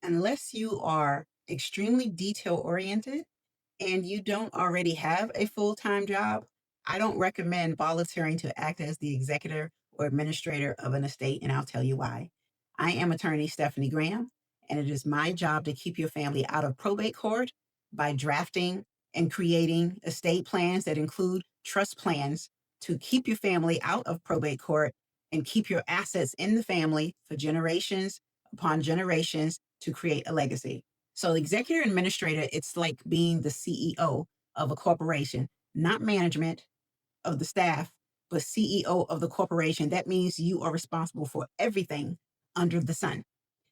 Unless you are extremely detail oriented and you don't already have a full time job, I don't recommend volunteering to act as the executor or administrator of an estate, and I'll tell you why. I am attorney Stephanie Graham, and it is my job to keep your family out of probate court by drafting and creating estate plans that include trust plans to keep your family out of probate court and keep your assets in the family for generations upon generations to create a legacy. So, executive administrator, it's like being the CEO of a corporation, not management of the staff, but CEO of the corporation. That means you are responsible for everything under the sun.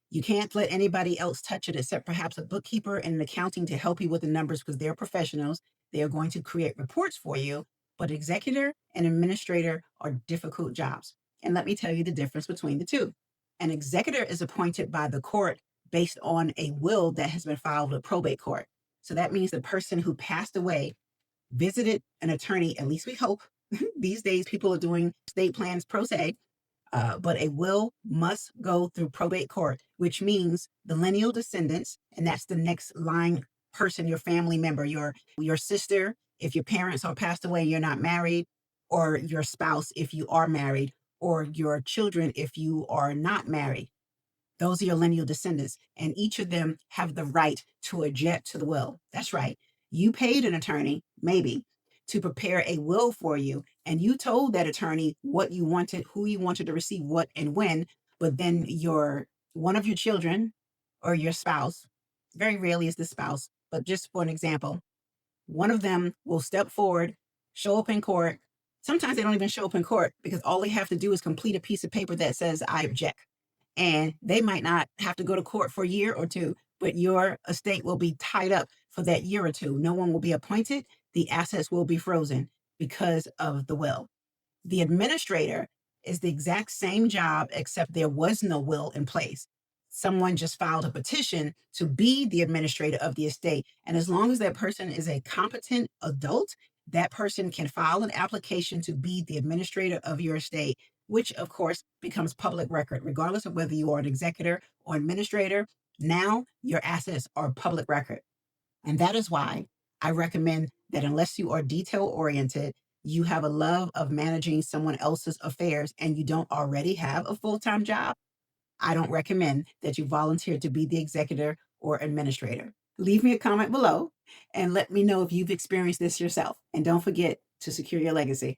You can't let anybody else touch it except perhaps a bookkeeper and an accounting to help you with the numbers because they're professionals. They are going to create reports for you. But executor and administrator are difficult jobs. And let me tell you the difference between the two. An executor is appointed by the court based on a will that has been filed with probate court. So that means the person who passed away visited an attorney, at least we hope. These days, people are doing estate plans pro se, but a will must go through probate court, which means the lineal descendants, and that's the next line person, your family member, your sister, if your parents are passed away and you're not married, or your spouse if you are married, or your children if you are not married. Those are your lineal descendants, and each of them have the right to object to the will. That's right. You paid an attorney, maybe, to prepare a will for you, and you told that attorney what you wanted, who you wanted to receive what and when, but then your one of your children or your spouse, very rarely is the spouse, but just for an example, one of them will step forward, show up in court. Sometimes they don't even show up in court because all they have to do is complete a piece of paper that says, I object. And they might not have to go to court for a year or two, but your estate will be tied up for that year or two. No one will be appointed. The assets will be frozen because of the will. The administrator is the exact same job, except there was no will in place. Someone just filed a petition to be the administrator of the estate. And as long as that person is a competent adult, that person can file an application to be the administrator of your estate, which of course becomes public record, regardless of whether you are an executor or administrator. Now your assets are public record. And that is why I recommend that unless you are detail oriented, you have a love of managing someone else's affairs, and you don't already have a full time job, I don't recommend that you volunteer to be the executor or administrator. Leave me a comment below and let me know if you've experienced this yourself. And don't forget to secure your legacy.